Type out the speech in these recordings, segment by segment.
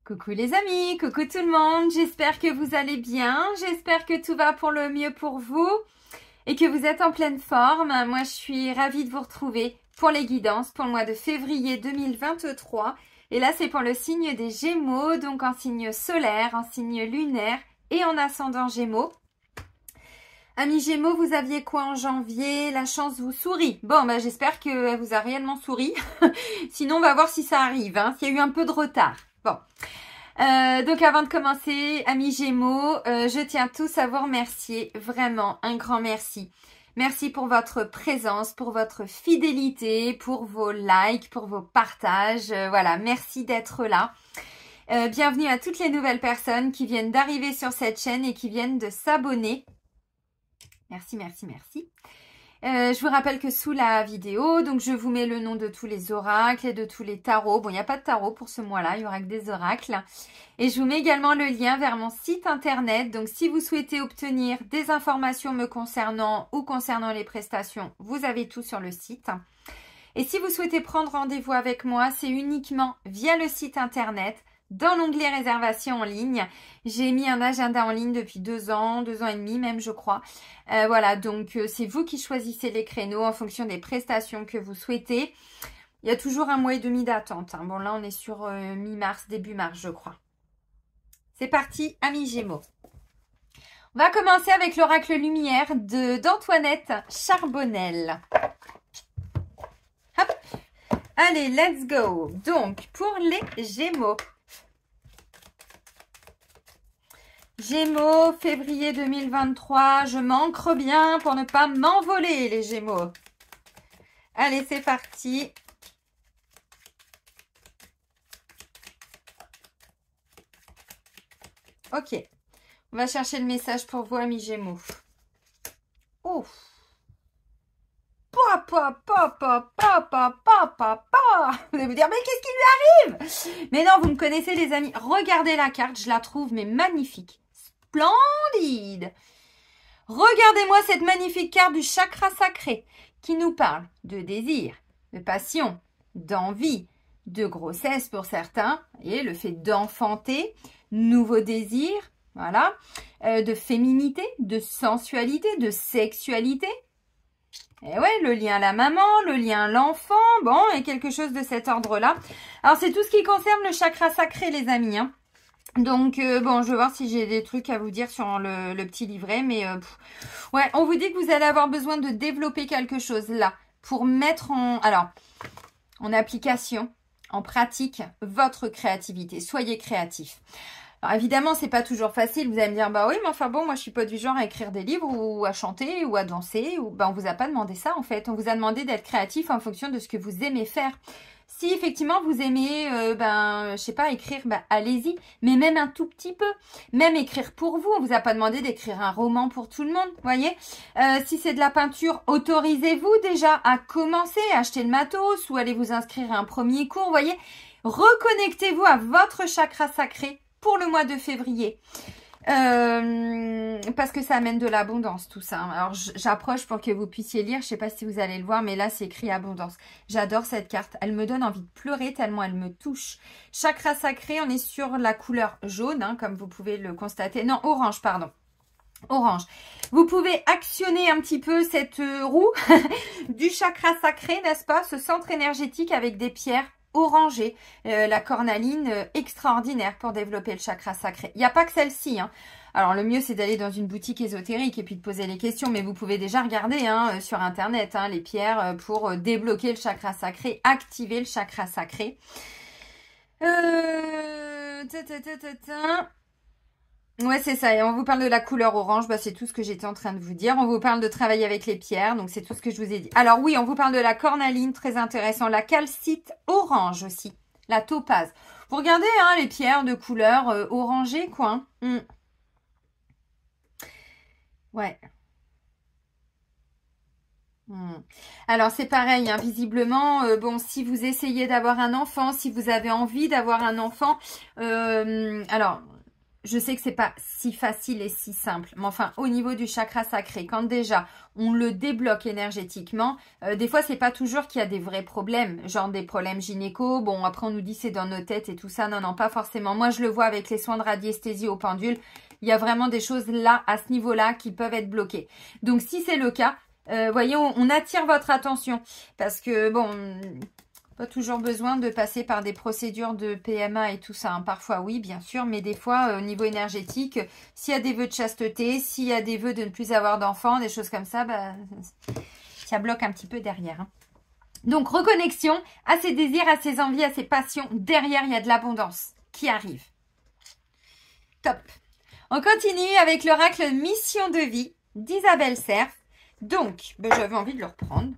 Coucou les amis, coucou tout le monde, j'espère que vous allez bien, j'espère que tout va pour le mieux pour vous et que vous êtes en pleine forme. Moi je suis ravie de vous retrouver pour les guidances pour le mois de février 2023 et là c'est pour le signe des Gémeaux, donc en signe solaire, en signe lunaire et en ascendant Gémeaux. Amis Gémeaux, vous aviez quoi en janvier? La chance vous sourit. Bon, bah, j'espère qu'elle vous a réellement souri. Sinon, on va voir si ça arrive, hein, s'il y a eu un peu de retard. Bon. Donc, avant de commencer, amis Gémeaux, je tiens tous à vous remercier. Vraiment, un grand merci. Merci pour votre présence, pour votre fidélité, pour vos likes, pour vos partages. Voilà, merci d'être là. Bienvenue à toutes les nouvelles personnes qui viennent d'arriver sur cette chaîne et qui viennent de s'abonner. Merci, merci, merci. Je vous rappelle que sous la vidéo, donc je vous mets le nom de tous les oracles et de tous les tarots. Bon, il n'y a pas de tarot pour ce mois-là, il n'y aura que des oracles. Et je vous mets également le lien vers mon site internet. Donc, si vous souhaitez obtenir des informations me concernant ou concernant les prestations, vous avez tout sur le site. Et si vous souhaitez prendre rendez-vous avec moi, c'est uniquement via le site internet. Dans l'onglet réservation en ligne, j'ai mis un agenda en ligne depuis 2 ans et demi même je crois. Voilà, donc c'est vous qui choisissez les créneaux en fonction des prestations que vous souhaitez. Il y a toujours 1 mois et demi d'attente. Hein. Bon là on est sur mi-mars, début mars je crois. C'est parti, amis Gémeaux. On va commencer avec l'oracle lumière d'Antoinette Charbonnel. Hop. Allez, let's go. Donc, pour les Gémeaux. Gémeaux, février 2023, je m'ancre bien pour ne pas m'envoler les Gémeaux. Allez, c'est parti. Ok, on va chercher le message pour vous, amis Gémeaux. Ouf. Vous allez vous dire, mais qu'est-ce qui lui arrive? Mais non, vous me connaissez les amis. Regardez la carte, je la trouve mais magnifique. Splendide. Regardez-moi cette magnifique carte du chakra sacré qui nous parle de désir, de passion, d'envie, de grossesse pour certains, et le fait d'enfanter, nouveau désir, voilà, de féminité, de sensualité, de sexualité. Et ouais, le lien à la maman, le lien à l'enfant, bon, et quelque chose de cet ordre-là. Alors, c'est tout ce qui concerne le chakra sacré, les amis, hein. Donc, bon, je vais voir si j'ai des trucs à vous dire sur le petit livret, mais ouais, on vous dit que vous allez avoir besoin de développer quelque chose là pour mettre en application, en pratique, votre créativité. Soyez créatifs. Alors évidemment, c'est pas toujours facile. Vous allez me dire, bah oui, mais enfin bon, moi je suis pas du genre à écrire des livres ou à chanter ou à danser. Ou on vous a pas demandé ça en fait. On vous a demandé d'être créatif en fonction de ce que vous aimez faire. Si effectivement vous aimez, je sais pas, écrire, allez-y. Mais même un tout petit peu. Même écrire pour vous. On vous a pas demandé d'écrire un roman pour tout le monde, voyez. Si c'est de la peinture, autorisez-vous déjà à commencer, à acheter le matos ou allez vous inscrire à un premier cours, voyez. Reconnectez-vous à votre chakra sacré pour le mois de février. Parce que ça amène de l'abondance tout ça. Alors j'approche pour que vous puissiez lire. Je sais pas si vous allez le voir, mais là c'est écrit abondance. J'adore cette carte. Elle me donne envie de pleurer tellement elle me touche. Chakra sacré, on est sur la couleur jaune, hein, comme vous pouvez le constater. Non, orange, pardon. Orange. Vous pouvez actionner un petit peu cette roue du chakra sacré, n'est-ce pas? Ce centre énergétique avec des pierres orangé, la cornaline extraordinaire pour développer le chakra sacré. Il n'y a pas que celle-ci, hein. Alors le mieux c'est d'aller dans une boutique ésotérique et puis de poser les questions, mais vous pouvez déjà regarder hein, sur internet hein, les pierres pour débloquer le chakra sacré, activer le chakra sacré. Ouais, c'est ça. Et on vous parle de la couleur orange. Bah, c'est tout ce que j'étais en train de vous dire. On vous parle de travailler avec les pierres. Donc, c'est tout ce que je vous ai dit. Alors, oui, on vous parle de la cornaline. Très intéressant. La calcite orange aussi. La topaze. Vous regardez, hein, les pierres de couleur orangée, quoi. Hein. Ouais. Alors, c'est pareil, hein, visiblement, bon, si vous essayez d'avoir un enfant, si vous avez envie d'avoir un enfant, alors... je sais que c'est pas si facile et si simple, mais enfin, au niveau du chakra sacré, quand déjà on le débloque énergétiquement, des fois, c'est pas toujours qu'il y a des vrais problèmes, genre des problèmes gynéco. Bon, après, on nous dit c'est dans nos têtes et tout ça. Non, non, pas forcément. Moi, je le vois avec les soins de radiesthésie au pendule. Il y a vraiment des choses là, à ce niveau-là, qui peuvent être bloquées. Donc, si c'est le cas, voyez, on attire votre attention parce que, bon... Pas toujours besoin de passer par des procédures de PMA et tout ça. Hein. Parfois, oui, bien sûr, mais des fois, au niveau énergétique, s'il y a des vœux de chasteté, s'il y a des vœux de ne plus avoir d'enfants, des choses comme ça, bah, ça bloque un petit peu derrière. Hein. Donc, reconnexion à ses désirs, à ses envies, à ses passions. Derrière, il y a de l'abondance qui arrive. Top. On continue avec l'oracle Mission de vie d'Isabelle Cerf. Donc, ben, j'avais envie de le reprendre.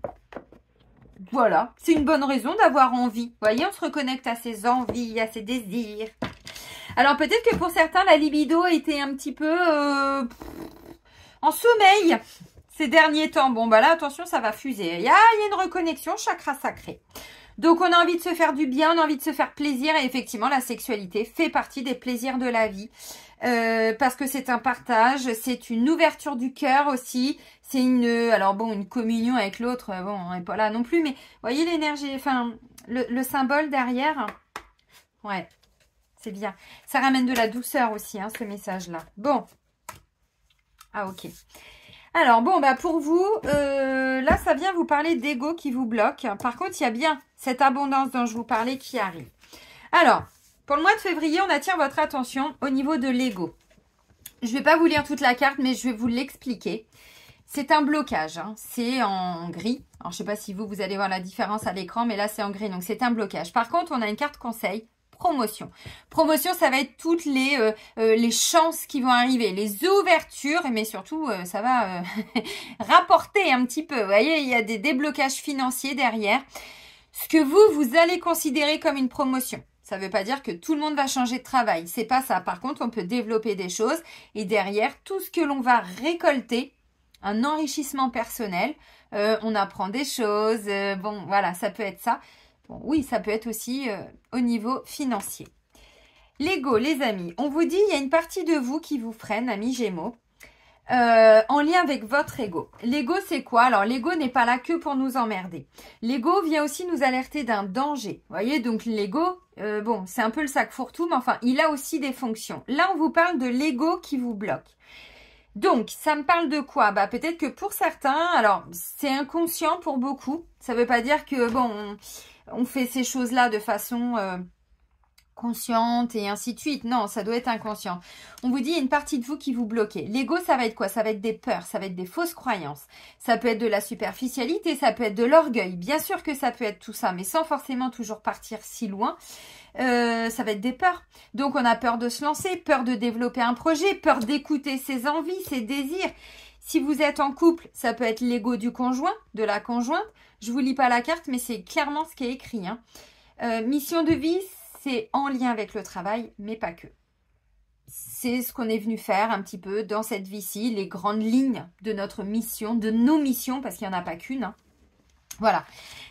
Voilà, c'est une bonne raison d'avoir envie. Vous voyez, on se reconnecte à ses envies, à ses désirs. Alors, peut-être que pour certains, la libido était un petit peu en sommeil ces derniers temps. Bon, bah là, attention, ça va fuser. Il y a une reconnexion, chakra sacré. Donc, on a envie de se faire du bien, on a envie de se faire plaisir. Et effectivement, la sexualité fait partie des plaisirs de la vie. Parce que c'est un partage, c'est une ouverture du cœur aussi. C'est une communion avec l'autre. Bon, on n'est pas là non plus. Mais, vous voyez l'énergie, enfin, le symbole derrière. Ouais, c'est bien. Ça ramène de la douceur aussi, hein, ce message-là. Bon. Ah, ok. Alors, bon, bah pour vous, là, ça vient vous parler d'ego qui vous bloque. Par contre, il y a bien cette abondance dont je vous parlais qui arrive. Alors, pour le mois de février, on attire votre attention au niveau de l'ego. Je ne vais pas vous lire toute la carte, mais je vais vous l'expliquer. C'est un blocage, hein. C'est en gris. Alors, je ne sais pas si vous allez voir la différence à l'écran, mais là, c'est en gris, donc c'est un blocage. Par contre, on a une carte conseil. Promotion. Promotion, ça va être toutes les chances qui vont arriver, les ouvertures, mais surtout, ça va rapporter un petit peu. Vous voyez, il y a des déblocages financiers derrière. Ce que vous allez considérer comme une promotion. Ça ne veut pas dire que tout le monde va changer de travail. C'est pas ça. Par contre, on peut développer des choses et derrière, tout ce que l'on va récolter, un enrichissement personnel, on apprend des choses. Bon, voilà, ça peut être ça. Bon, oui, ça peut être aussi au niveau financier. L'ego, les amis, on vous dit, il y a une partie de vous qui vous freine, amis Gémeaux, en lien avec votre ego. L'ego, c'est quoi? Alors, l'ego n'est pas là que pour nous emmerder. L'ego vient aussi nous alerter d'un danger. Vous voyez, donc l'ego, bon, c'est un peu le sac fourre-tout, mais enfin, il a aussi des fonctions. Là, on vous parle de l'ego qui vous bloque. Donc, ça me parle de quoi? Bah, peut-être que pour certains, alors, c'est inconscient pour beaucoup. Ça ne veut pas dire que, bon, on fait ces choses-là de façon consciente et ainsi de suite. Non, ça doit être inconscient. On vous dit, il y a une partie de vous qui vous bloquez. L'ego, ça va être quoi? Ça va être des peurs, ça va être des fausses croyances. Ça peut être de la superficialité, ça peut être de l'orgueil. Bien sûr que ça peut être tout ça, mais sans forcément toujours partir si loin. Ça va être des peurs. Donc, on a peur de se lancer, peur de développer un projet, peur d'écouter ses envies, ses désirs. Si vous êtes en couple, ça peut être l'ego du conjoint, de la conjointe. Je vous lis pas la carte, mais c'est clairement ce qui est écrit. Hein. Mission de vie, c'est en lien avec le travail, mais pas que. C'est ce qu'on est venu faire un petit peu dans cette vie-ci, les grandes lignes de notre mission, de nos missions, parce qu'il n'y en a pas qu'une. Hein. Voilà.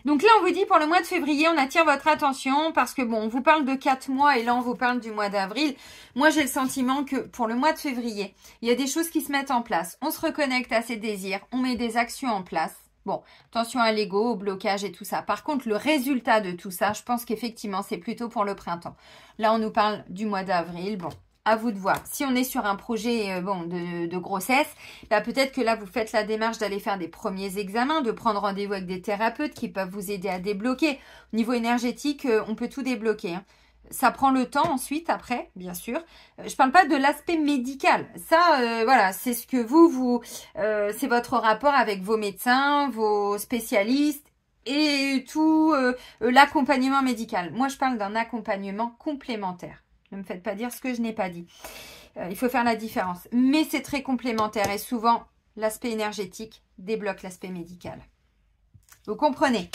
Donc là, on vous dit, pour le mois de février, on attire votre attention parce que, bon, on vous parle de 4 mois et là, on vous parle du mois d'avril. Moi, j'ai le sentiment que pour le mois de février, il y a des choses qui se mettent en place. On se reconnecte à ses désirs, on met des actions en place. Bon, attention à l'ego, au blocage et tout ça. Par contre, le résultat de tout ça, je pense qu'effectivement, c'est plutôt pour le printemps. Là, on nous parle du mois d'avril. Bon, à vous de voir. Si on est sur un projet de grossesse, bah, peut-être que là, vous faites la démarche d'aller faire des premiers examens, de prendre rendez-vous avec des thérapeutes qui peuvent vous aider à débloquer. Au niveau énergétique, on peut tout débloquer. Hein. Ça prend le temps ensuite, après, bien sûr. Je parle pas de l'aspect médical. Ça, voilà, c'est ce que c'est votre rapport avec vos médecins, vos spécialistes et tout l'accompagnement médical. Moi, je parle d'un accompagnement complémentaire. Ne me faites pas dire ce que je n'ai pas dit. Il faut faire la différence. Mais c'est très complémentaire et souvent, l'aspect énergétique débloque l'aspect médical. Vous comprenez?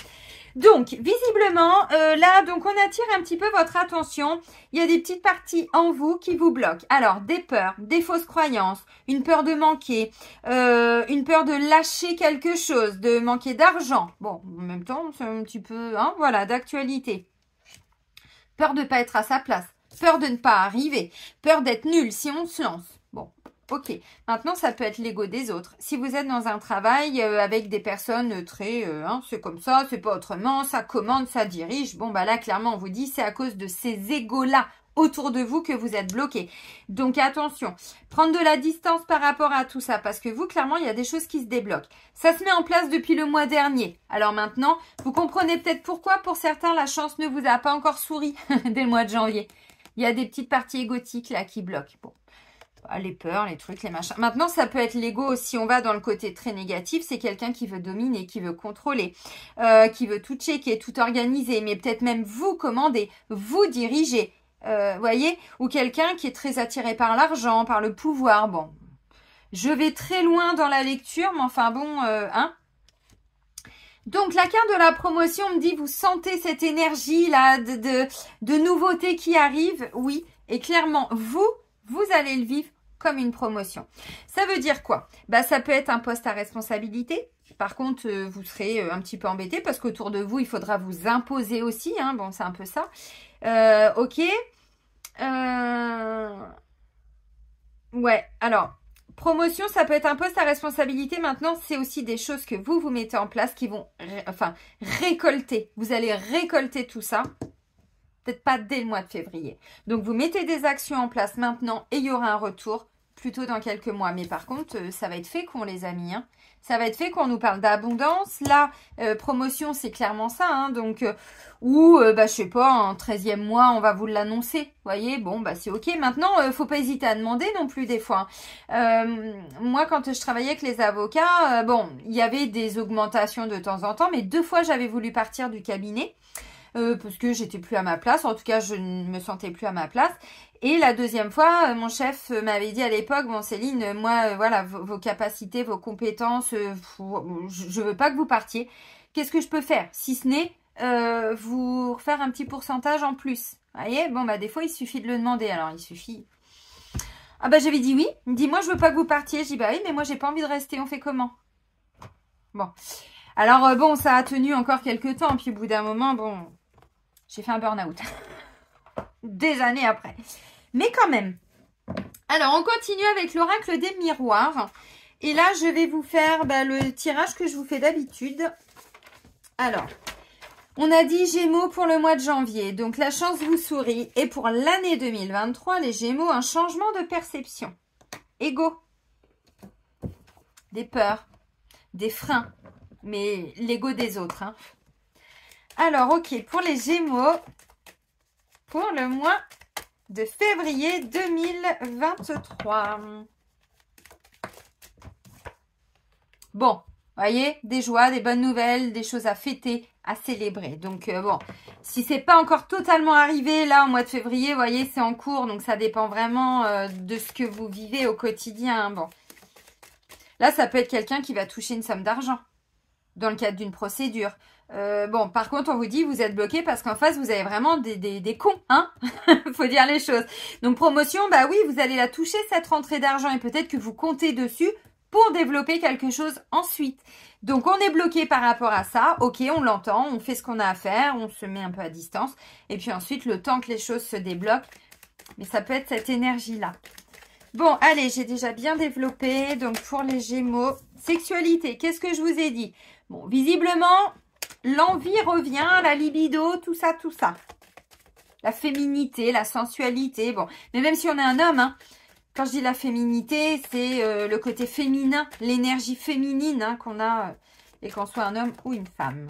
Donc, visiblement, là, donc on attire un petit peu votre attention. Il y a des petites parties en vous qui vous bloquent. Alors, des peurs, des fausses croyances, une peur de manquer, une peur de lâcher quelque chose, de manquer d'argent. Bon, en même temps, c'est un petit peu, hein, voilà, d'actualité. Peur de ne pas être à sa place. Peur de ne pas arriver. Peur d'être nul si on se lance. Bon, ok. Maintenant, ça peut être l'ego des autres. Si vous êtes dans un travail avec des personnes très... c'est comme ça, c'est pas autrement, ça commande, ça dirige. Bon, bah là, clairement, on vous dit, c'est à cause de ces égos-là autour de vous que vous êtes bloqué. Donc attention, prendre de la distance par rapport à tout ça, parce que vous, clairement, il y a des choses qui se débloquent. Ça se met en place depuis le mois dernier. Alors maintenant, vous comprenez peut-être pourquoi, pour certains, la chance ne vous a pas encore souri dès le mois de janvier. Il y a des petites parties égotiques là qui bloquent. Bon, les peurs, les trucs, les machins. Maintenant, ça peut être l'ego, si on va dans le côté très négatif, c'est quelqu'un qui veut dominer, qui veut contrôler, qui veut tout checker, tout organiser, mais peut-être même vous commander, vous diriger. Voyez, ou quelqu'un qui est très attiré par l'argent, par le pouvoir. Bon, je vais très loin dans la lecture, mais enfin bon, hein. Donc, la carte de la promotion me dit, vous sentez cette énergie là de nouveauté qui arrive, oui, et clairement, vous allez le vivre comme une promotion. Ça veut dire quoi? Bah, ça peut être un poste à responsabilité. Par contre, vous serez un petit peu embêté parce qu'autour de vous, il faudra vous imposer aussi, hein. Bon, c'est un peu ça. Ok. Ouais, alors, promotion, ça peut être un poste à responsabilité. Maintenant, c'est aussi des choses que vous mettez en place qui vont, récolter. Vous allez récolter tout ça. Peut-être pas dès le mois de février. Donc, vous mettez des actions en place maintenant et il y aura un retour plutôt dans quelques mois. Mais par contre, ça va être fécond, les amis, hein. Ça va être fait qu'on nous parle d'abondance. Là, promotion, c'est clairement ça, hein. Donc, je sais pas, en 13e mois, on va vous l'annoncer. Vous voyez, bon, bah c'est ok. Maintenant, faut pas hésiter à demander non plus des fois. Moi, quand je travaillais avec les avocats, il y avait des augmentations de temps en temps, mais 2 fois, j'avais voulu partir du cabinet. Parce que j'étais plus à ma place. En tout cas, je ne me sentais plus à ma place. Et la 2e fois, mon chef m'avait dit à l'époque, bon Céline, moi, voilà, vos capacités, vos compétences, je veux pas que vous partiez. Qu'est-ce que je peux faire? Si ce n'est vous refaire un petit pourcentage en plus. Vous voyez? Bon, bah des fois, il suffit de le demander. Alors, il suffit... Ah bah j'avais dit oui. Il me dit, moi, je veux pas que vous partiez. Je dis, bah oui, mais moi, j'ai pas envie de rester. On fait comment? Bon. Alors, bon, ça a tenu encore quelques temps. Puis, au bout d'un moment, bon... J'ai fait un burn-out. Des années après. Mais quand même. Alors, on continue avec l'oracle des miroirs. Et là, je vais vous faire le tirage que je vous fais d'habitude. Alors, on a dit Gémeaux pour le mois de janvier. Donc, la chance vous sourit. Et pour l'année 2023, les Gémeaux, un changement de perception. Ego. Des peurs. Des freins. Mais l'ego des autres, hein. Alors, ok, pour les Gémeaux, pour le mois de février 2023. Bon, voyez, des joies, des bonnes nouvelles, des choses à fêter, à célébrer. Donc, bon, si c'est pas encore totalement arrivé, là, au mois de février, vous voyez, c'est en cours. Donc, ça dépend vraiment de ce que vous vivez au quotidien. Hein, bon, là, ça peut être quelqu'un qui va toucher une somme d'argent dans le cadre d'une procédure. Bon, par contre, on vous dit, vous êtes bloqué parce qu'en face, vous avez vraiment des cons, hein. Faut dire les choses. Donc, promotion, bah oui, vous allez la toucher, cette rentrée d'argent, et peut-être que vous comptez dessus pour développer quelque chose ensuite. Donc, on est bloqué par rapport à ça. Ok, on l'entend, on fait ce qu'on a à faire, on se met un peu à distance. Et puis ensuite, le temps que les choses se débloquent, mais ça peut être cette énergie-là. Bon, allez, j'ai déjà bien développé. Donc, pour les Gémeaux, sexualité, qu'est-ce que je vous ai dit? Bon, visiblement... L'envie revient, la libido, tout ça, tout ça. La féminité, la sensualité. Bon, mais même si on est un homme, hein, quand je dis la féminité, c'est le côté féminin, l'énergie féminine hein, qu'on a, et qu'on soit un homme ou une femme.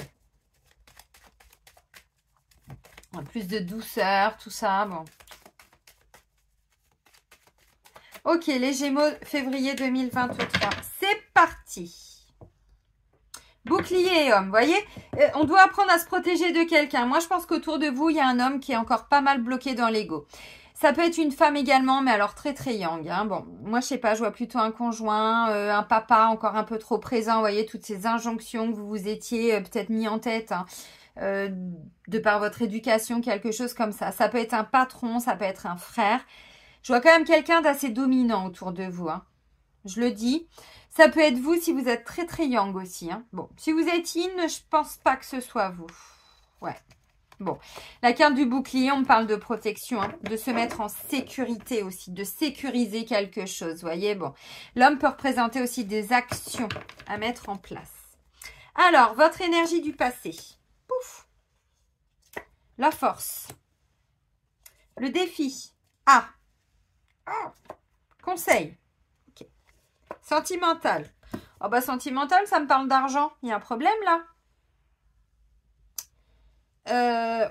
Plus de douceur, tout ça, bon. Ok, les Gémeaux, février 2023. C'est parti. Bouclier et homme, vous voyez, on doit apprendre à se protéger de quelqu'un. Moi, je pense qu'autour de vous, il y a un homme qui est encore pas mal bloqué dans l'ego. Ça peut être une femme également, mais alors très très young. Hein. Bon, moi, je sais pas, je vois plutôt un conjoint, un papa encore un peu trop présent. Vous voyez, toutes ces injonctions que vous vous étiez peut-être mis en tête, hein, de par votre éducation, quelque chose comme ça. Ça peut être un patron, ça peut être un frère. Je vois quand même quelqu'un d'assez dominant autour de vous, hein. Je le dis. Ça peut être vous si vous êtes très très young aussi. Hein. Bon, si vous êtes in, je pense pas que ce soit vous. Ouais. Bon, la carte du bouclier, on parle de protection, hein, de se mettre en sécurité aussi, de sécuriser quelque chose, vous voyez. Bon, l'homme peut représenter aussi des actions à mettre en place. Alors, votre énergie du passé. Pouf. La force. Le défi. Ah. Conseil. Okay. Sentimental. Oh bah sentimental, ça me parle d'argent. Il y a un problème là?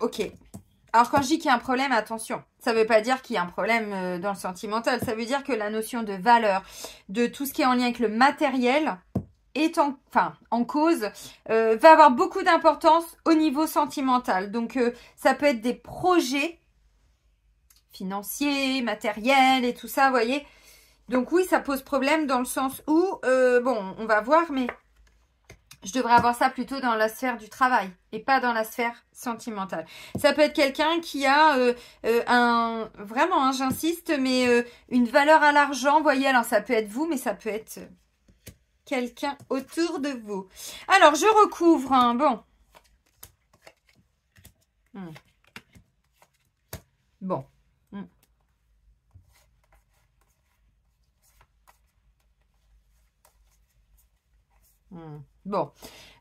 Ok. Alors quand je dis qu'il y a un problème, attention. Ça ne veut pas dire qu'il y a un problème dans le sentimental. Ça veut dire que la notion de valeur, de tout ce qui est en lien avec le matériel, est en cause, va avoir beaucoup d'importance au niveau sentimental. Donc ça peut être des projets financiers, matériels et tout ça, vous voyez. Donc oui, ça pose problème dans le sens où, bon, on va voir, mais je devrais avoir ça plutôt dans la sphère du travail et pas dans la sphère sentimentale. Ça peut être quelqu'un qui a vraiment, hein, j'insiste, mais une valeur à l'argent, vous voyez, alors ça peut être vous, mais ça peut être quelqu'un autour de vous. Alors, je recouvre, hein, bon. Bon. Bon,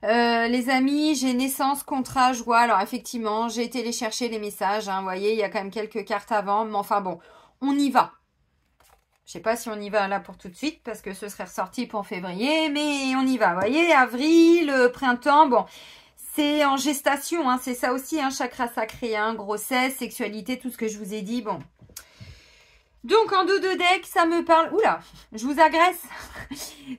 les amis, j'ai naissance, contrat, joie. Alors effectivement, j'ai été les chercher les messages, hein, vous voyez, il y a quand même quelques cartes avant, mais enfin bon, on y va. Je sais pas si on y va là pour tout de suite, parce que ce serait ressorti pour février, mais on y va, vous voyez, avril, printemps, bon, c'est en gestation, hein, c'est ça aussi, hein, chakra sacré, hein, grossesse, sexualité, tout ce que je vous ai dit, bon. Donc, en dos de deck, ça me parle... Oula, je vous agresse.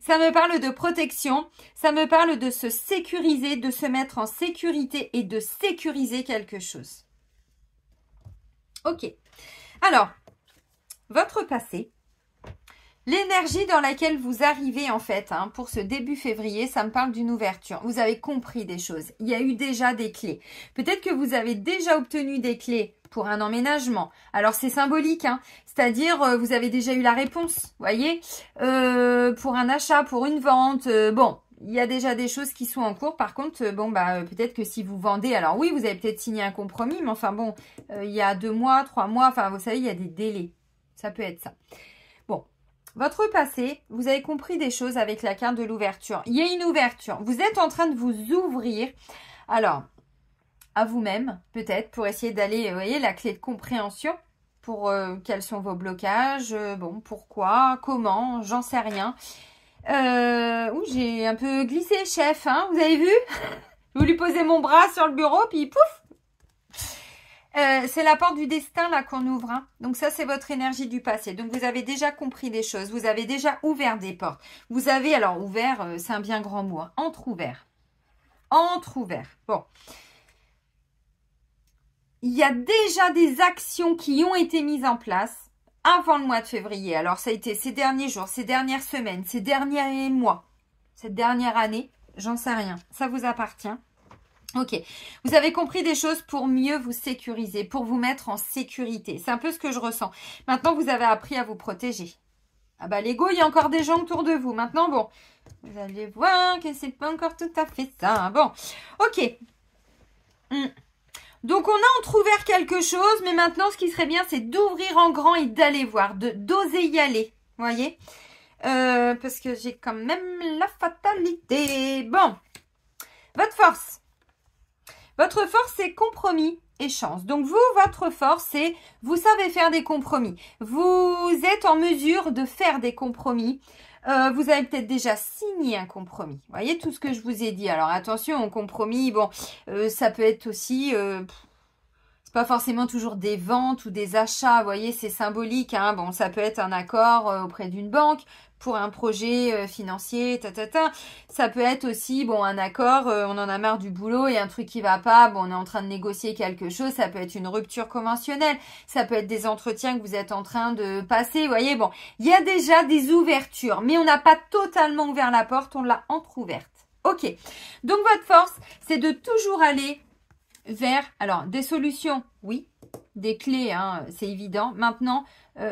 Ça me parle de protection. Ça me parle de se sécuriser, de se mettre en sécurité et de sécuriser quelque chose. Ok. Alors, votre passé, l'énergie dans laquelle vous arrivez en fait, hein, pour ce début février, ça me parle d'une ouverture. Vous avez compris des choses. Il y a eu déjà des clés. Peut-être que vous avez déjà obtenu des clés pour un emménagement. Alors, c'est symbolique, hein. C'est-à-dire, vous avez déjà eu la réponse, voyez, pour un achat, pour une vente. Bon, il y a déjà des choses qui sont en cours. Par contre, bon, bah, peut-être que si vous vendez, alors oui, vous avez peut-être signé un compromis, mais enfin bon, il y a 2 mois, 3 mois, enfin, vous savez, il y a des délais. Ça peut être ça. Bon, votre passé, vous avez compris des choses avec la carte de l'ouverture. Il y a une ouverture. Vous êtes en train de vous ouvrir. Alors, à vous-même, peut-être, pour essayer d'aller, vous voyez, la clé de compréhension, pour quels sont vos blocages, bon, pourquoi, comment, j'en sais rien. J'ai un peu glissé, chef, hein, vous avez vu? Vous lui posez mon bras sur le bureau, puis pouf. C'est la porte du destin, là, qu'on ouvre, hein. Donc ça, c'est votre énergie du passé. Donc, vous avez déjà compris des choses, vous avez déjà ouvert des portes. Vous avez, alors, ouvert, c'est un bien grand mot, hein, entrouvert. Entrouvert, bon. Il y a déjà des actions qui ont été mises en place avant le mois de février. Alors, ça a été ces derniers jours, ces dernières semaines, ces derniers mois, cette dernière année. J'en sais rien. Ça vous appartient. Ok. Vous avez compris des choses pour mieux vous sécuriser, pour vous mettre en sécurité. C'est un peu ce que je ressens. Maintenant, vous avez appris à vous protéger. Ah bah, l'ego, il y a encore des gens autour de vous. Maintenant, bon, vous allez voir que c'est pas encore tout à fait ça. Bon, ok. Donc, on a entrouvert quelque chose, mais maintenant, ce qui serait bien, c'est d'ouvrir en grand et d'aller voir, d'oser y aller, vous voyez, parce que j'ai quand même la fatalité. Bon, votre force. Votre force, c'est compromis et chance. Donc, vous, votre force, c'est vous savez faire des compromis. Vous êtes en mesure de faire des compromis. Vous avez peut-être déjà signé un compromis. Vous voyez tout ce que je vous ai dit. Alors attention, un compromis, bon, ça peut être aussi, c'est pas forcément toujours des ventes ou des achats. Vous voyez, c'est symbolique, hein. Bon, ça peut être un accord auprès d'une banque pour un projet financier, Ça peut être aussi, bon, un accord, on en a marre du boulot et un truc qui va pas, bon, on est en train de négocier quelque chose, ça peut être une rupture conventionnelle, ça peut être des entretiens que vous êtes en train de passer, vous voyez, bon, il y a déjà des ouvertures, mais on n'a pas totalement ouvert la porte, on l'a entrouverte. Ok, donc votre force, c'est de toujours aller vers, alors, des solutions, oui, des clés, hein, c'est évident. Maintenant,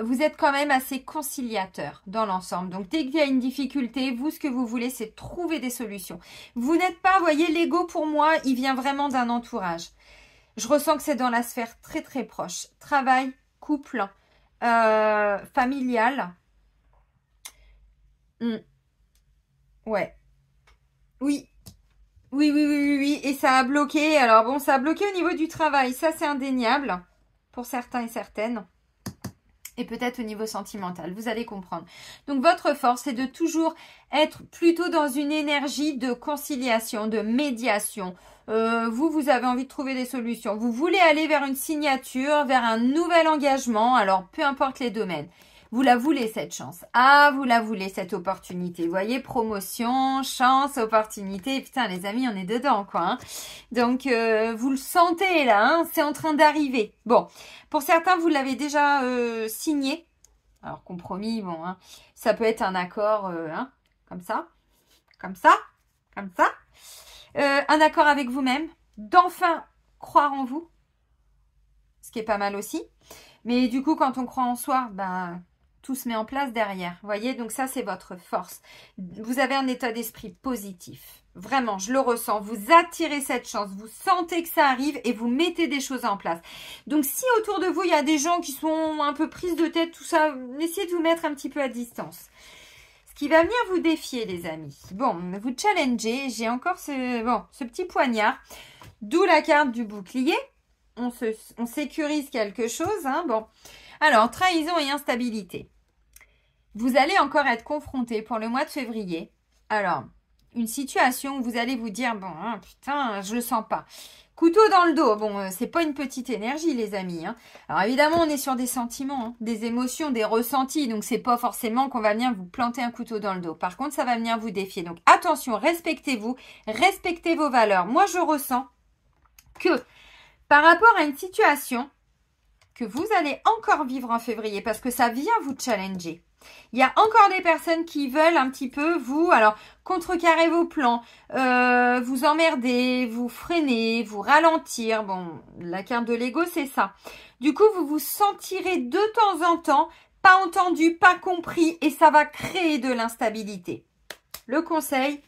vous êtes quand même assez conciliateur dans l'ensemble. Donc, dès qu'il y a une difficulté, vous, ce que vous voulez, c'est trouver des solutions. Vous n'êtes pas, vous voyez, l'ego, pour moi, il vient vraiment d'un entourage. Je ressens que c'est dans la sphère très très proche. Travail, couple, familial. Ouais. Oui. Oui, oui, oui, oui, oui. Et ça a bloqué. Alors bon, ça a bloqué au niveau du travail. Ça, c'est indéniable. Pour certains et certaines. Et peut-être au niveau sentimental. Vous allez comprendre. Donc, votre force, c'est de toujours être plutôt dans une énergie de conciliation, de médiation. Vous avez envie de trouver des solutions. Vous voulez aller vers une signature, vers un nouvel engagement. Alors, peu importe les domaines. Vous la voulez, cette chance. Ah, vous la voulez, cette opportunité. Vous voyez, promotion, chance, opportunité. Putain, les amis, on est dedans, quoi. Hein. Donc, vous le sentez, là. Hein, c'est en train d'arriver. Bon, pour certains, vous l'avez déjà signé. Alors, compromis, bon, hein, ça peut être un accord, hein, comme ça, comme ça, comme ça. Un accord avec vous-même. D'enfin croire en vous. Ce qui est pas mal aussi. Mais du coup, quand on croit en soi, ben... tout se met en place derrière. Vous voyez, donc ça, c'est votre force. Vous avez un état d'esprit positif. Vraiment, je le ressens. Vous attirez cette chance. Vous sentez que ça arrive et vous mettez des choses en place. Donc, si autour de vous, il y a des gens qui sont un peu prises de tête, tout ça, essayez de vous mettre un petit peu à distance. Ce qui va venir vous défier, les amis. Bon, vous challengez. J'ai encore ce petit poignard. D'où la carte du bouclier. On sécurise quelque chose. Hein, bon. Alors, trahison et instabilité. Vous allez encore être confronté pour le mois de février. Alors, une situation où vous allez vous dire, bon, hein, putain, je le sens pas. Couteau dans le dos. Bon, c'est pas une petite énergie, les amis. Hein. Alors, évidemment, on est sur des sentiments, hein, des émotions, des ressentis. Donc, c'est pas forcément qu'on va venir vous planter un couteau dans le dos. Par contre, ça va venir vous défier. Donc, attention, respectez-vous, respectez vos valeurs. Moi, je ressens que par rapport à une situation que vous allez encore vivre en février, parce que ça vient vous challenger. Il y a encore des personnes qui veulent un petit peu alors, contrecarrer vos plans, vous emmerder, vous freiner, vous ralentir. Bon, la carte de l'ego, c'est ça. Du coup, vous vous sentirez de temps en temps pas entendu, pas compris, et ça va créer de l'instabilité. Le conseil,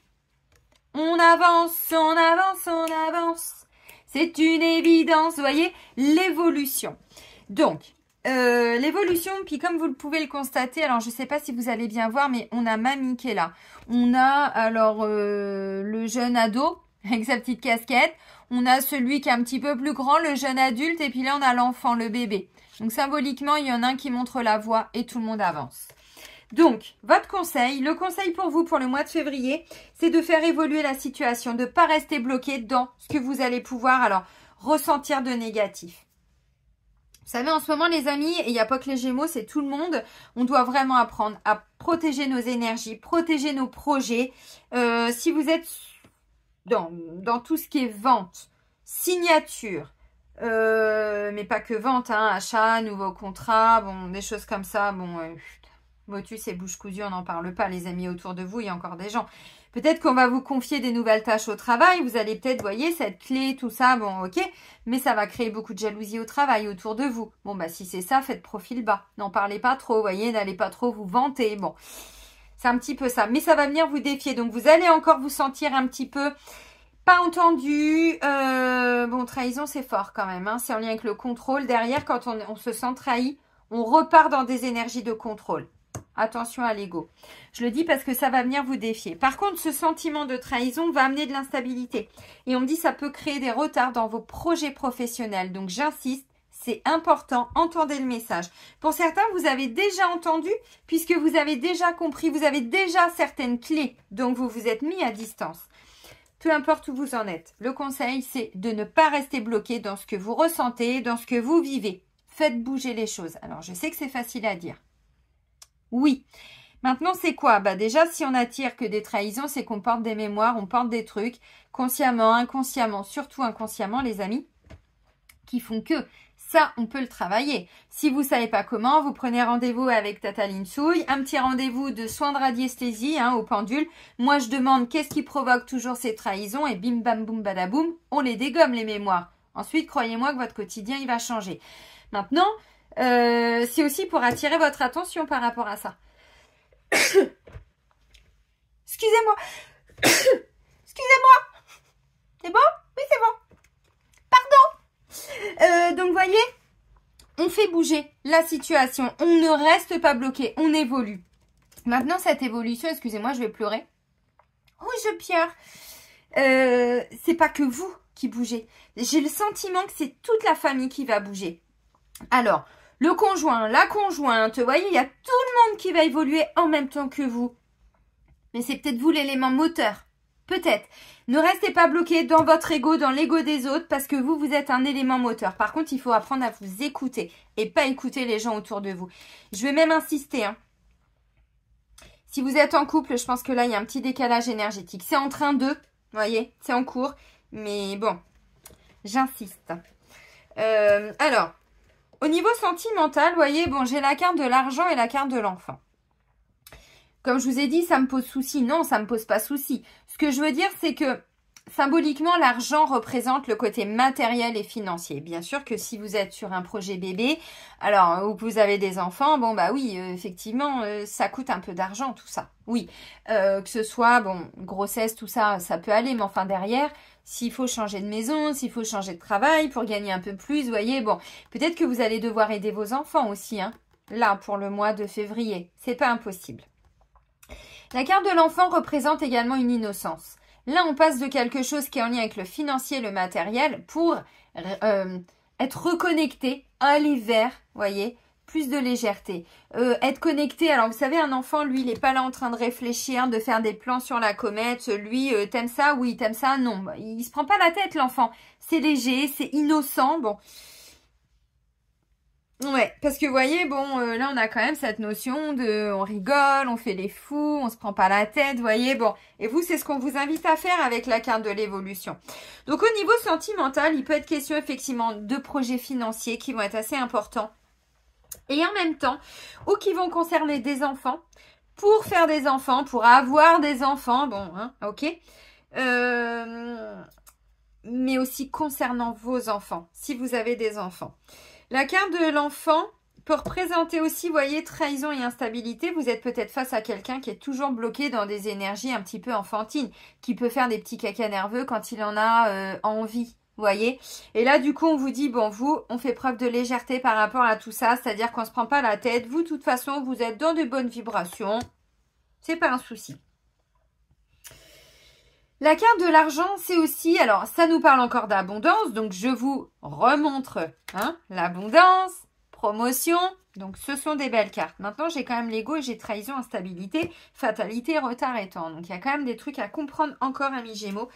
on avance, on avance, on avance. C'est une évidence, vous voyez, l'évolution. Donc, l'évolution, puis comme vous pouvez le constater, alors je ne sais pas si vous allez bien voir, mais on a mamie qui est là. On a alors le jeune ado avec sa petite casquette. On a celui qui est un petit peu plus grand, le jeune adulte, et puis là on a l'enfant, le bébé. Donc symboliquement, il y en a un qui montre la voie et tout le monde avance. Donc, votre conseil, le conseil pour vous pour le mois de février, c'est de faire évoluer la situation, de ne pas rester bloqué dans ce que vous allez pouvoir alors ressentir de négatif. Vous savez, en ce moment, les amis, et il n'y a pas que les Gémeaux, c'est tout le monde, on doit vraiment apprendre à protéger nos énergies, protéger nos projets. Si vous êtes dans tout ce qui est vente, signature, mais pas que vente, hein, achat, nouveaux contrats, bon, des choses comme ça, bon, motus et bouche cousue, on n'en parle pas, les amis, autour de vous, il y a encore des gens. Peut-être qu'on va vous confier des nouvelles tâches au travail. Vous allez peut-être, voyez, cette clé, tout ça, bon, ok. Mais ça va créer beaucoup de jalousie au travail autour de vous. Bon, bah, si c'est ça, faites profil bas. N'en parlez pas trop, voyez, n'allez pas trop vous vanter. Bon, c'est un petit peu ça. Mais ça va venir vous défier. Donc, vous allez encore vous sentir un petit peu pas entendu. Bon, trahison, c'est fort quand même. Hein. C'est en lien avec le contrôle. Derrière, quand on se sent trahi, on repart dans des énergies de contrôle. Attention à l'ego. Je le dis parce que ça va venir vous défier. Par contre, ce sentiment de trahison va amener de l'instabilité. Et on me dit que ça peut créer des retards dans vos projets professionnels. Donc, j'insiste, c'est important. Entendez le message. Pour certains, vous avez déjà entendu puisque vous avez déjà compris. Vous avez déjà certaines clés. Donc, vous vous êtes mis à distance. Peu importe où vous en êtes. Le conseil, c'est de ne pas rester bloqué dans ce que vous ressentez, dans ce que vous vivez. Faites bouger les choses. Alors, je sais que c'est facile à dire. Oui. Maintenant, c'est quoi? Bah déjà, si on attire que des trahisons, c'est qu'on porte des mémoires, on porte des trucs, consciemment, inconsciemment, surtout inconsciemment, les amis, qui font que ça, on peut le travailler. Si vous ne savez pas comment, vous prenez rendez-vous avec Tata Linsouille, un petit rendez-vous de soins de radiesthésie au pendule. Moi, je demande qu'est-ce qui provoque toujours ces trahisons et bim, bam, boum, badaboum, on les dégomme, les mémoires. Ensuite, croyez-moi que votre quotidien, il va changer. Maintenant, c'est aussi pour attirer votre attention par rapport à ça. Excusez-moi. Excusez-moi. C'est bon? Oui, c'est bon. Pardon. Donc, voyez, on fait bouger la situation. On ne reste pas bloqué, on évolue. Maintenant, cette évolution, excusez-moi, je vais pleurer. Oh, je pleure. C'est pas que vous qui bougez. J'ai le sentiment que c'est toute la famille qui va bouger. Alors, le conjoint, la conjointe, vous voyez, il y a tout le monde qui va évoluer en même temps que vous. Mais c'est peut-être vous l'élément moteur. Peut-être. Ne restez pas bloqué dans votre ego, dans l'ego des autres, parce que vous êtes un élément moteur. Par contre, il faut apprendre à vous écouter et pas écouter les gens autour de vous. Je vais même insister, hein. Si vous êtes en couple, je pense que là, il y a un petit décalage énergétique. C'est en train de, vous voyez, c'est en cours. Mais bon, j'insiste. Alors, au niveau sentimental, vous voyez, bon, j'ai la carte de l'argent et la carte de l'enfant. Comme je vous ai dit, ça me pose souci. Non, ça me pose pas souci. Ce que je veux dire, c'est que symboliquement, l'argent représente le côté matériel et financier. Bien sûr que si vous êtes sur un projet bébé, alors ou que vous avez des enfants, bon bah oui, effectivement, ça coûte un peu d'argent tout ça. Oui, que ce soit, bon, grossesse, tout ça, ça peut aller, mais enfin derrière, s'il faut changer de maison, s'il faut changer de travail pour gagner un peu plus, vous voyez, bon, peut-être que vous allez devoir aider vos enfants aussi, hein, là, pour le mois de février. C'est pas impossible. La carte de l'enfant représente également une innocence. Là, on passe de quelque chose qui est en lien avec le financier, le matériel, pour être reconnecté, aller vers, voyez, plus de légèreté. Être connecté, alors vous savez, un enfant, lui, il n'est pas là en train de réfléchir, de faire des plans sur la comète. Lui, t'aimes ça? Oui, t'aimes ça? Non. Il se prend pas la tête, l'enfant. C'est léger, c'est innocent, bon. Ouais, parce que vous voyez, bon, là on a quand même cette notion de, on rigole, on fait les fous, on se prend pas la tête, vous voyez, bon. Et vous, c'est ce qu'on vous invite à faire avec la carte de l'évolution. Donc au niveau sentimental, il peut être question effectivement de projets financiers qui vont être assez importants. Et en même temps, ou qui vont concerner des enfants, pour faire des enfants, pour avoir des enfants, bon, hein, ok. Mais aussi concernant vos enfants, si vous avez des enfants. La carte de l'enfant peut représenter aussi, vous voyez, trahison et instabilité. Vous êtes peut-être face à quelqu'un qui est toujours bloqué dans des énergies un petit peu enfantines, qui peut faire des petits cacas nerveux quand il en a envie, vous voyez. Et là, du coup, on vous dit, bon, vous, on fait preuve de légèreté par rapport à tout ça, c'est-à-dire qu'on ne se prend pas la tête. Vous, de toute façon, vous êtes dans de bonnes vibrations. C'est pas un souci. La carte de l'argent, c'est aussi, alors ça nous parle encore d'abondance, donc je vous remontre hein, l'abondance, promotion, donc ce sont des belles cartes. Maintenant, j'ai quand même l'ego et j'ai trahison, instabilité, fatalité, retard et temps. Donc il y a quand même des trucs à comprendre encore, amis Gémeaux.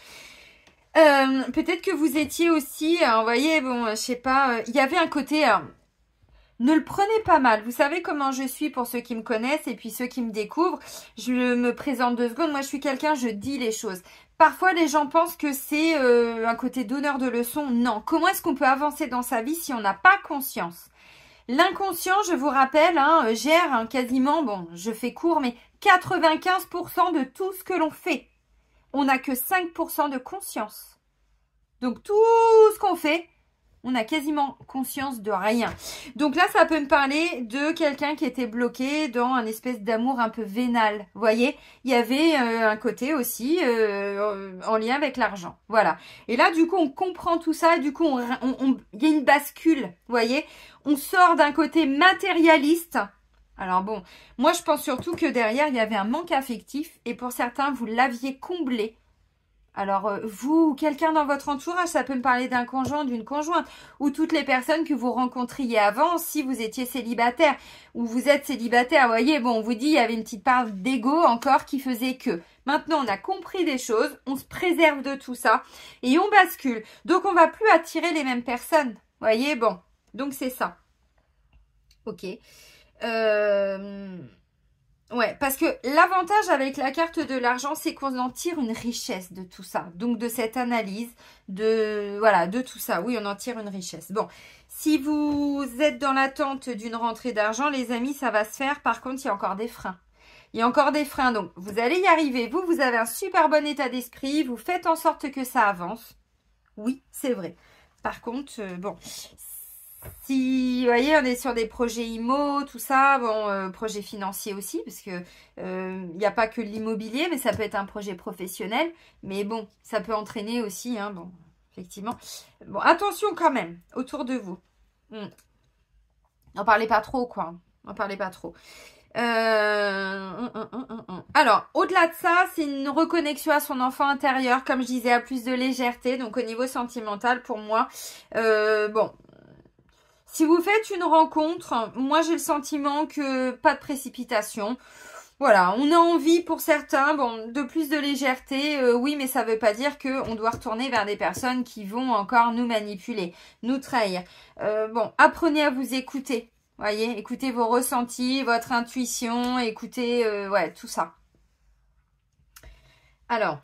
Peut-être que vous étiez aussi, vous voyez, bon, je sais pas, il y avait un côté... ne le prenez pas mal. Vous savez comment je suis pour ceux qui me connaissent et puis ceux qui me découvrent. Je me présente 2 secondes. Moi, je suis quelqu'un, je dis les choses. Parfois, les gens pensent que c'est un côté donneur de leçons. Non. Comment est-ce qu'on peut avancer dans sa vie si on n'a pas conscience? L'inconscient, je vous rappelle, hein, gère hein, quasiment, bon, je fais court, mais 95% de tout ce que l'on fait. On n'a que 5% de conscience. Donc, tout ce qu'on fait... on a quasiment conscience de rien. Donc là, ça peut me parler de quelqu'un qui était bloqué dans un espèce d'amour un peu vénal. Vous voyez, il y avait un côté aussi en lien avec l'argent. Voilà. Et là, du coup, on comprend tout ça. Et du coup, il y a une bascule. Vous voyez, on sort d'un côté matérialiste. Alors bon, moi, je pense surtout que derrière, il y avait un manque affectif. Et pour certains, vous l'aviez comblé. Alors, vous, quelqu'un dans votre entourage, ça peut me parler d'un conjoint, d'une conjointe, ou toutes les personnes que vous rencontriez avant, si vous étiez célibataire, ou vous êtes célibataire, vous voyez, bon, on vous dit, il y avait une petite part d'ego encore qui faisait que. Maintenant, on a compris des choses, on se préserve de tout ça, et on bascule. Donc, on va plus attirer les mêmes personnes, vous voyez, bon, donc c'est ça. Ok. Ouais, parce que l'avantage avec la carte de l'argent, c'est qu'on en tire une richesse de tout ça. Donc, de cette analyse, voilà, de tout ça. Oui, on en tire une richesse. Bon, si vous êtes dans l'attente d'une rentrée d'argent, les amis, ça va se faire. Par contre, il y a encore des freins. Il y a encore des freins. Donc, vous allez y arriver. Vous avez un super bon état d'esprit. Vous faites en sorte que ça avance. Oui, c'est vrai. Par contre, bon... si, vous voyez, on est sur des projets IMO, tout ça, bon, projets financiers aussi, parce que il n'y a pas que l'immobilier, mais ça peut être un projet professionnel. Mais bon, ça peut entraîner aussi, hein, bon, effectivement. Bon, attention quand même, autour de vous. N'en parlez pas trop, quoi. N'en parlez pas trop. Alors, au-delà de ça, c'est une reconnexion à son enfant intérieur, comme je disais, à plus de légèreté. Donc, au niveau sentimental, pour moi, bon, si vous faites une rencontre, moi, j'ai le sentiment que pas de précipitation. Voilà, on a envie pour certains, bon, de plus de légèreté, oui, mais ça veut pas dire qu'on doit retourner vers des personnes qui vont encore nous manipuler, nous trahir. Bon, apprenez à vous écouter. Voyez, écoutez vos ressentis, votre intuition, écoutez, ouais, tout ça. Alors,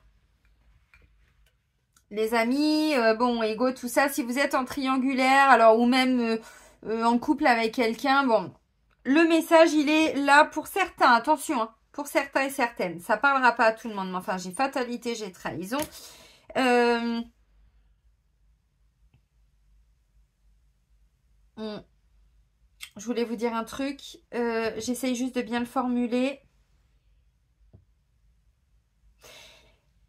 les amis, bon, ego, tout ça, si vous êtes en triangulaire, alors, ou même en couple avec quelqu'un, bon, le message, il est là pour certains, attention, hein, pour certains et certaines. Ça parlera pas à tout le monde, mais enfin, j'ai fatalité, j'ai trahison. Je voulais vous dire un truc. J'essaye juste de bien le formuler.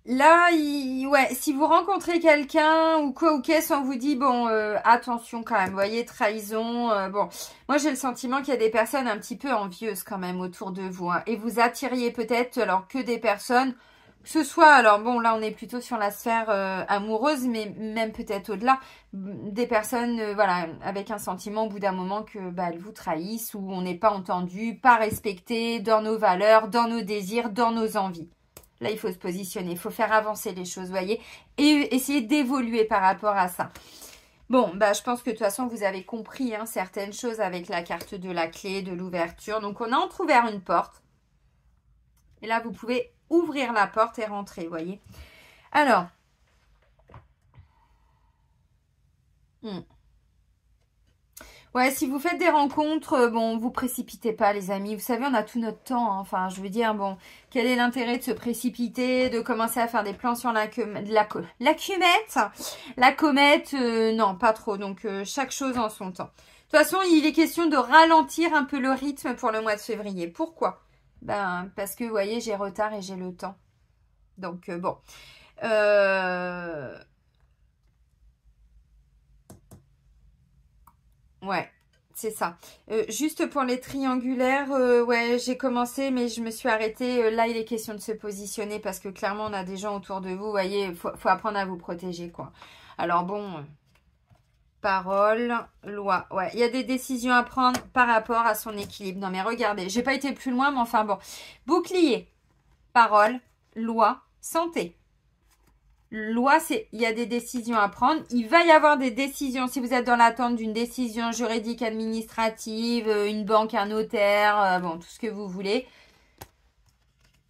Là, ouais, si vous rencontrez quelqu'un ou quoi ou qu'est-ce, on vous dit, bon, attention quand même, vous voyez, trahison. Bon, moi j'ai le sentiment qu'il y a des personnes un petit peu envieuses quand même autour de vous. Hein, et vous attiriez peut-être alors que des personnes, que ce soit, alors bon, là on est plutôt sur la sphère amoureuse, mais même peut-être au-delà, des personnes, voilà, avec un sentiment au bout d'un moment que bah, elles vous trahissent ou on n'est pas entendu, pas respecté dans nos valeurs, dans nos désirs, dans nos envies. Là, il faut se positionner, il faut faire avancer les choses, vous voyez, et essayer d'évoluer par rapport à ça. Bon, bah, je pense que de toute façon, vous avez compris hein, certaines choses avec la carte de la clé, de l'ouverture. Donc, on a entrouvert une porte. Et là, vous pouvez ouvrir la porte et rentrer, vous voyez. Alors, ouais, si vous faites des rencontres, bon, vous précipitez pas, les amis. Vous savez, on a tout notre temps. Hein. Enfin, je veux dire, bon, quel est l'intérêt de se précipiter, de commencer à faire des plans sur la comète? La comète, non, pas trop. Donc, chaque chose en son temps. De toute façon, il est question de ralentir un peu le rythme pour le mois de février. Pourquoi? Ben, parce que, vous voyez, j'ai retard et j'ai le temps. Donc, bon. Ouais, c'est ça. Juste pour les triangulaires, ouais, j'ai commencé, mais je me suis arrêtée. Là, il est question de se positionner parce que clairement, on a des gens autour de vous. Vous voyez, faut apprendre à vous protéger, quoi. Alors bon, parole, loi. Ouais, il y a des décisions à prendre par rapport à son équilibre. Non, mais regardez, j'ai pas été plus loin, mais enfin bon. Bouclier, parole, loi, santé. Loi, il y a des décisions à prendre. Il va y avoir des décisions, si vous êtes dans l'attente d'une décision juridique, administrative, une banque, un notaire, bon, tout ce que vous voulez.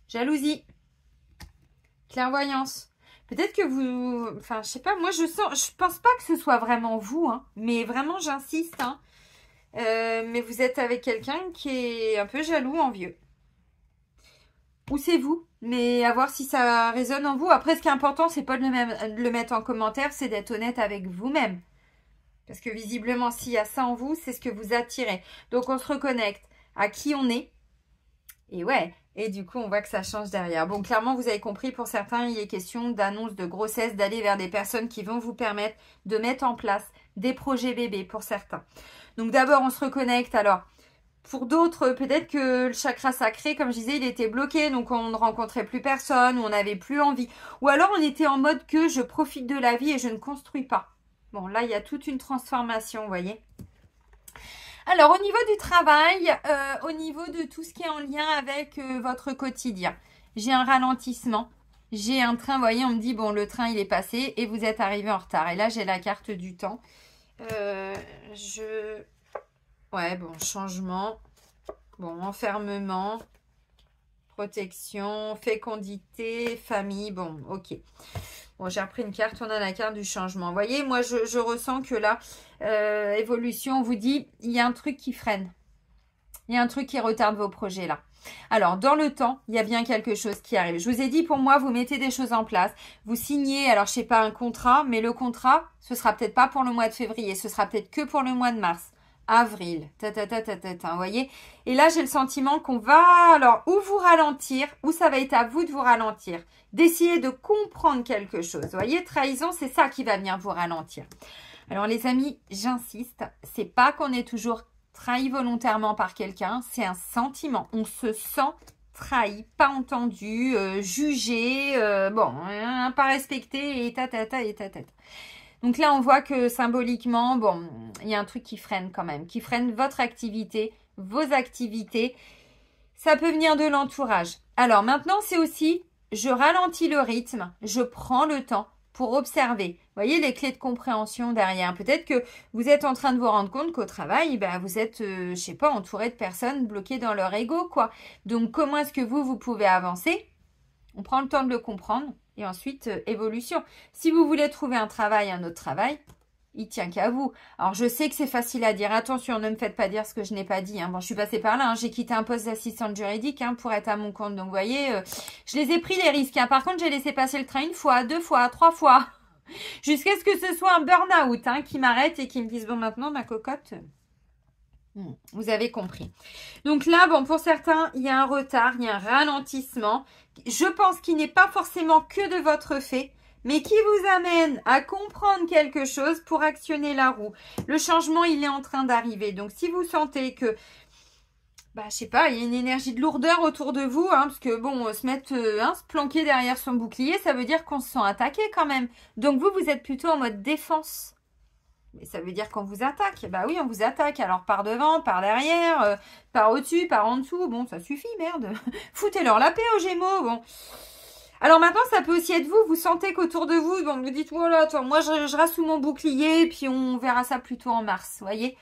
Jalousie. Clairvoyance. Peut-être que vous... Enfin, je sais pas, moi je pense pas que ce soit vraiment vous, hein, mais vraiment j'insiste. Hein. Mais vous êtes avec quelqu'un qui est un peu jaloux, envieux. Ou c'est vous, mais à voir si ça résonne en vous. Après, ce qui est important, c'est pas de le mettre en commentaire, c'est d'être honnête avec vous-même. Parce que visiblement, s'il y a ça en vous, c'est ce que vous attirez. Donc, on se reconnecte à qui on est. Et ouais, et du coup, on voit que ça change derrière. Bon, clairement, vous avez compris, pour certains, il est question d'annonce de grossesse, d'aller vers des personnes qui vont vous permettre de mettre en place des projets bébés pour certains. Donc, d'abord, on se reconnecte. Alors, pour d'autres, peut-être que le chakra sacré, comme je disais, il était bloqué, donc on ne rencontrait plus personne, ou on n'avait plus envie. Ou alors on était en mode que je profite de la vie et je ne construis pas. Bon, là, il y a toute une transformation, vous voyez. Alors, au niveau du travail, au niveau de tout ce qui est en lien avec votre quotidien, j'ai un ralentissement. J'ai un train, vous voyez, on me dit, bon, le train, il est passé et vous êtes arrivé en retard. Et là, j'ai la carte du temps. Ouais, bon, changement, bon, enfermement, protection, fécondité, famille, bon, ok. Bon, j'ai repris une carte, on a la carte du changement. Vous voyez, moi, je ressens que là, évolution, on vous dit, il y a un truc qui freine. Il y a un truc qui retarde vos projets, là. Alors, dans le temps, il y a bien quelque chose qui arrive. Je vous ai dit, pour moi, vous mettez des choses en place. Vous signez, alors, je sais pas, un contrat, mais le contrat, ce sera peut-être pas pour le mois de février. Ce sera peut-être que pour le mois de mars. avril. Vous voyez? Et là, j'ai le sentiment qu'on va, alors, ou vous ralentir, ou ça va être à vous de vous ralentir. D'essayer de comprendre quelque chose. Vous voyez, trahison, c'est ça qui va venir vous ralentir. Alors, les amis, j'insiste, c'est pas qu'on est toujours trahi volontairement par quelqu'un, c'est un sentiment. On se sent trahi, pas entendu, jugé, pas respecté, et Donc là, on voit que symboliquement, bon, il y a un truc qui freine quand même, qui freine votre activité, vos activités. Ça peut venir de l'entourage. Alors maintenant, c'est aussi, je ralentis le rythme, je prends le temps pour observer. Vous voyez les clés de compréhension derrière. Peut-être que vous êtes en train de vous rendre compte qu'au travail, vous êtes, je sais pas, entouré de personnes bloquées dans leur ego, quoi. Donc, comment est-ce que vous pouvez avancer? On prend le temps de le comprendre. Et ensuite, évolution. Si vous voulez trouver un autre travail, il tient qu'à vous. Alors, je sais que c'est facile à dire. Attention, ne me faites pas dire ce que je n'ai pas dit. Bon, je suis passée par là. J'ai quitté un poste d'assistante juridique pour être à mon compte. Donc, vous voyez, je les ai pris les risques. Par contre, j'ai laissé passer le train 1 fois, 2 fois, 3 fois. Jusqu'à ce que ce soit un burn-out qui m'arrête et qui me dise, bon, maintenant, ma cocotte... Vous avez compris. Donc là, bon, pour certains, il y a un retard, il y a un ralentissement. Je pense qu'il n'est pas forcément que de votre fait, mais qui vous amène à comprendre quelque chose pour actionner la roue. Le changement, il est en train d'arriver. Donc, si vous sentez que, je sais pas, il y a une énergie de lourdeur autour de vous, parce que bon, se planquer derrière son bouclier, ça veut dire qu'on se sent attaqué quand même. Donc, vous êtes plutôt en mode défense. Mais ça veut dire qu'on vous attaque. Bah oui, on vous attaque. Alors, par devant, par derrière, par au-dessus, par en dessous. Bon, ça suffit, merde. Foutez-leur la paix aux Gémeaux. Bon. Alors maintenant, ça peut aussi être vous. Vous sentez qu'autour de vous, bon, vous dites, voilà, attends, moi, je reste sous mon bouclier, puis on verra ça plutôt en mars. Vous voyez?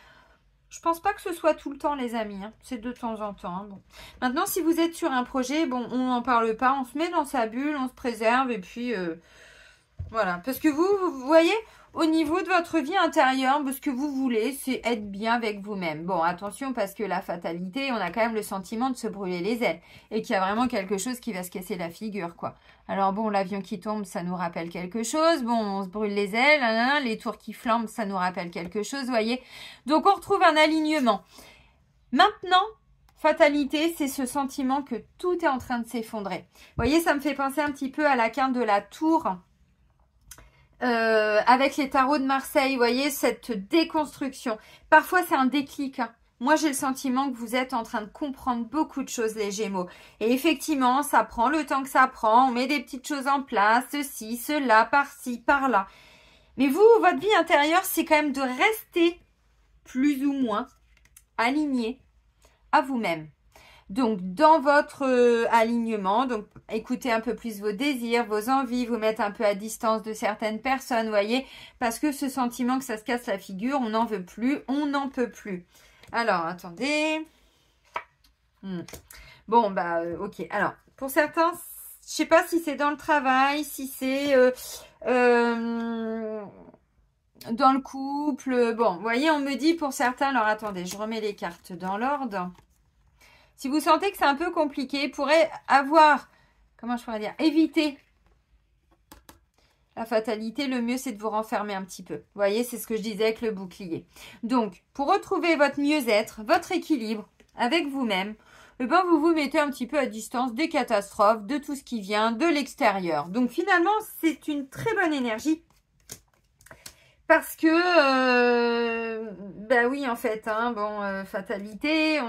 Je pense pas que ce soit tout le temps, les amis. C'est de temps en temps. Bon. Maintenant, si vous êtes sur un projet, bon, on n'en parle pas. On se met dans sa bulle, on se préserve, et puis, voilà. Parce que vous voyez... Au niveau de votre vie intérieure, ce que vous voulez, c'est être bien avec vous-même. Bon, attention, parce que la fatalité, on a quand même le sentiment de se brûler les ailes. Et qu'il y a vraiment quelque chose qui va se casser la figure, quoi. Alors bon, l'avion qui tombe, ça nous rappelle quelque chose. Bon, on se brûle les ailes, les tours qui flambent, ça nous rappelle quelque chose, vous voyez. Donc, on retrouve un alignement. Maintenant, fatalité, c'est ce sentiment que tout est en train de s'effondrer. Vous voyez, ça me fait penser un petit peu à la carte de la tour. Avec les tarots de Marseille, vous voyez, cette déconstruction. Parfois, c'est un déclic. Moi, j'ai le sentiment que vous êtes en train de comprendre beaucoup de choses, les Gémeaux. Et effectivement, ça prend le temps que ça prend. On met des petites choses en place, ceci, cela, par-ci, par-là. Mais vous, votre vie intérieure, c'est quand même de rester plus ou moins aligné à vous-même. Donc, dans votre alignement, donc écoutez un peu plus vos désirs, vos envies, vous mettre un peu à distance de certaines personnes, vous voyez, parce que ce sentiment que ça se casse la figure, on n'en veut plus, on n'en peut plus. Alors, attendez. Bon, ok. Alors, pour certains, je sais pas si c'est dans le travail, si c'est dans le couple. Bon, vous voyez, on me dit pour certains, alors attendez, je remets les cartes dans l'ordre. Si vous sentez que c'est un peu compliqué, pourrait avoir, comment je pourrais dire, éviter la fatalité, le mieux c'est de vous renfermer un petit peu. Vous voyez, c'est ce que je disais avec le bouclier. Donc, pour retrouver votre mieux-être, votre équilibre avec vous-même, vous vous mettez un petit peu à distance des catastrophes, de tout ce qui vient de l'extérieur. Donc, finalement, c'est une très bonne énergie. Parce que, oui, en fait, fatalité,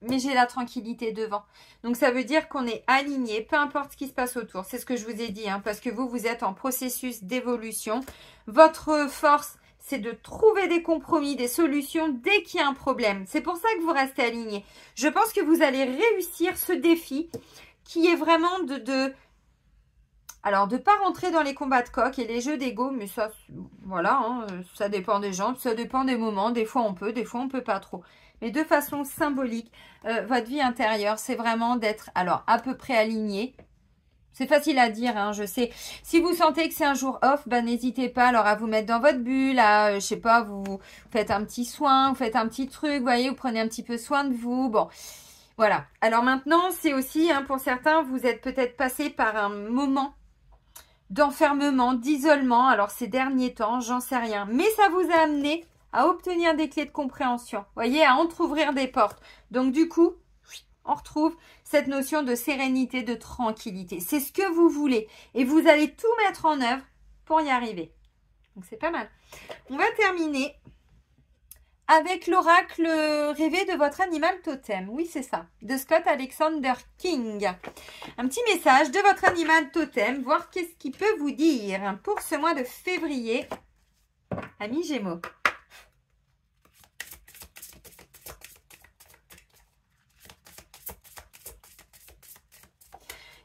mais j'ai la tranquillité devant. Donc, ça veut dire qu'on est aligné, peu importe ce qui se passe autour. C'est ce que je vous ai dit, parce que vous êtes en processus d'évolution. Votre force, c'est de trouver des compromis, des solutions dès qu'il y a un problème. C'est pour ça que vous restez aligné. Je pense que vous allez réussir ce défi qui est vraiment alors, de ne pas rentrer dans les combats de coq et les jeux d'ego, mais ça, voilà, ça dépend des gens, ça dépend des moments. Des fois, on peut pas trop. Mais de façon symbolique, votre vie intérieure, c'est vraiment d'être, alors, à peu près aligné. C'est facile à dire, je sais. Si vous sentez que c'est un jour off, n'hésitez pas alors à vous mettre dans votre bulle, à, je sais pas, vous faites un petit soin, vous faites un petit truc, vous voyez, vous prenez un petit peu soin de vous. Bon, voilà. Alors maintenant, c'est aussi, pour certains, vous êtes peut-être passé par un moment d'enfermement, d'isolement, alors ces derniers temps, j'en sais rien. Mais ça vous a amené à obtenir des clés de compréhension, voyez, à entrouvrir des portes. Donc du coup, on retrouve cette notion de sérénité, de tranquillité. C'est ce que vous voulez et vous allez tout mettre en œuvre pour y arriver. Donc c'est pas mal. On va terminer avec l'oracle rêvé de votre animal totem. Oui, c'est ça, de Scott Alexander King. Un petit message de votre animal totem, voir qu'est-ce qu'il peut vous dire pour ce mois de février. Amis Gémeaux.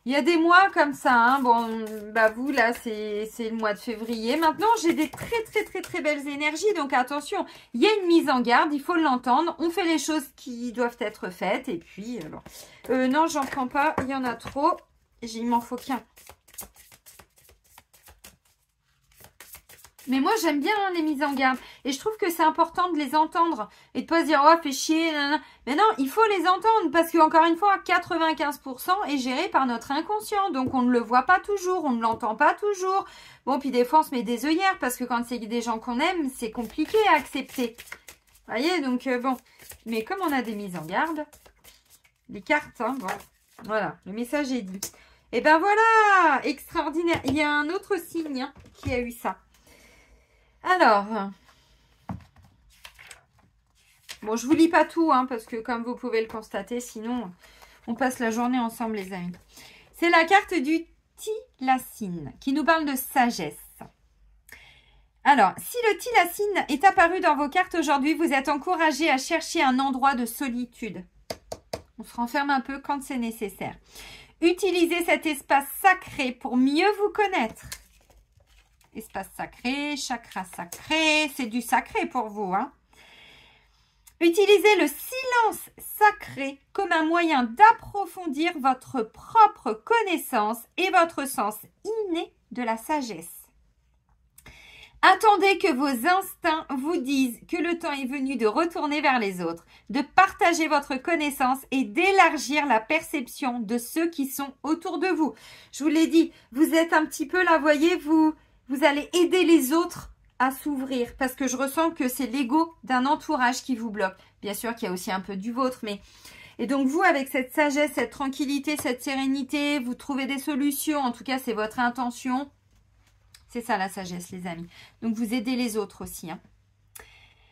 Il y a des mois comme ça, hein. Bon, bah vous là, c'est le mois de février. Maintenant, j'ai des très belles énergies, donc attention, il y a une mise en garde, il faut l'entendre. On fait les choses qui doivent être faites, et puis, bon. Non, j'en prends pas, il y en a trop, il m'en faut qu'un. Mais moi, j'aime bien les mises en garde. Et je trouve que c'est important de les entendre. Et de pas se dire, oh, fais chier. Nanana. Mais non, il faut les entendre. Parce que encore une fois, 95% est géré par notre inconscient. Donc, on ne le voit pas toujours. On ne l'entend pas toujours. Bon, puis des fois, on se met des œillères. Parce que quand c'est des gens qu'on aime, c'est compliqué à accepter. Vous voyez, donc bon. Mais comme on a des mises en garde, les cartes, hein, bon. Voilà, le message est dit. Et ben voilà, extraordinaire. Il y a un autre signe hein, qui a eu ça. Alors, bon, je vous lis pas tout, hein, parce que comme vous pouvez le constater, sinon, on passe la journée ensemble, les amis. C'est la carte du Tilacine, qui nous parle de sagesse. Alors, si le Tilacine est apparu dans vos cartes aujourd'hui, vous êtes encouragé à chercher un endroit de solitude. On se renferme un peu quand c'est nécessaire. Utilisez cet espace sacré pour mieux vous connaître. Espace sacré, chakra sacré, c'est du sacré pour vous. Hein. Utilisez le silence sacré comme un moyen d'approfondir votre propre connaissance et votre sens inné de la sagesse. Attendez que vos instincts vous disent que le temps est venu de retourner vers les autres, de partager votre connaissance et d'élargir la perception de ceux qui sont autour de vous. Je vous l'ai dit, vous êtes un petit peu là, voyez, vous allez aider les autres à s'ouvrir parce que je ressens que c'est l'ego d'un entourage qui vous bloque. Bien sûr qu'il y a aussi un peu du vôtre, mais... Et donc vous, avec cette sagesse, cette tranquillité, cette sérénité, vous trouvez des solutions. En tout cas, c'est votre intention. C'est ça la sagesse, les amis. Donc vous aidez les autres aussi. Hein.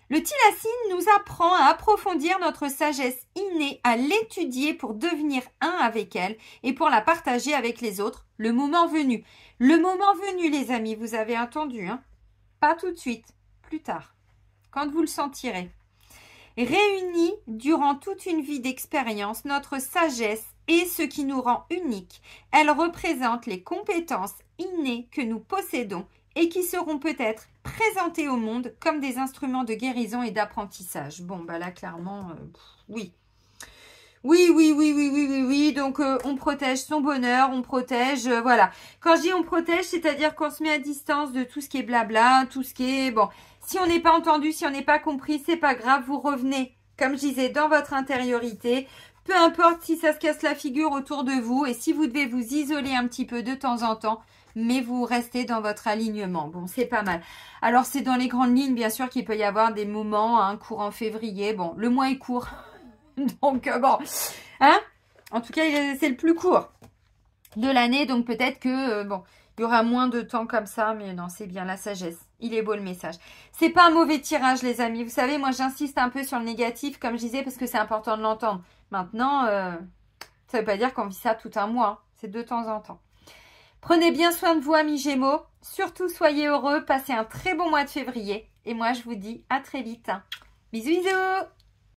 Le Tilacine nous apprend à approfondir notre sagesse innée, à l'étudier pour devenir un avec elle et pour la partager avec les autres, le moment venu. Le moment venu, les amis, vous avez entendu, hein? Pas tout de suite, plus tard, quand vous le sentirez. Réunis durant toute une vie d'expérience, notre sagesse est ce qui nous rend uniques. Elle représente les compétences innées que nous possédons et qui seront peut-être présentées au monde comme des instruments de guérison et d'apprentissage. Bon, bah là, clairement, oui. Oui. Donc, on protège son bonheur, on protège, voilà. Quand je dis on protège, c'est-à-dire qu'on se met à distance de tout ce qui est blabla, tout ce qui est, bon, si on n'est pas entendu, si on n'est pas compris, c'est pas grave, vous revenez, comme je disais, dans votre intériorité. Peu importe si ça se casse la figure autour de vous et si vous devez vous isoler un petit peu de temps en temps, mais vous restez dans votre alignement. Bon, c'est pas mal. Alors, c'est dans les grandes lignes, bien sûr, qu'il peut y avoir des moments, hein, courant février. Bon, le mois est court. Donc, bon, hein, en tout cas, c'est le plus court de l'année. Donc, peut-être que, bon, il y aura moins de temps comme ça. Mais non, c'est bien la sagesse. Il est beau le message. C'est pas un mauvais tirage, les amis. Vous savez, moi, j'insiste un peu sur le négatif, comme je disais, parce que c'est important de l'entendre. Maintenant, ça veut pas dire qu'on vit ça tout un mois. Hein. C'est de temps en temps. Prenez bien soin de vous, amis Gémeaux. Surtout, soyez heureux. Passez un très bon mois de février. Et moi, je vous dis à très vite. Bisous, bisous.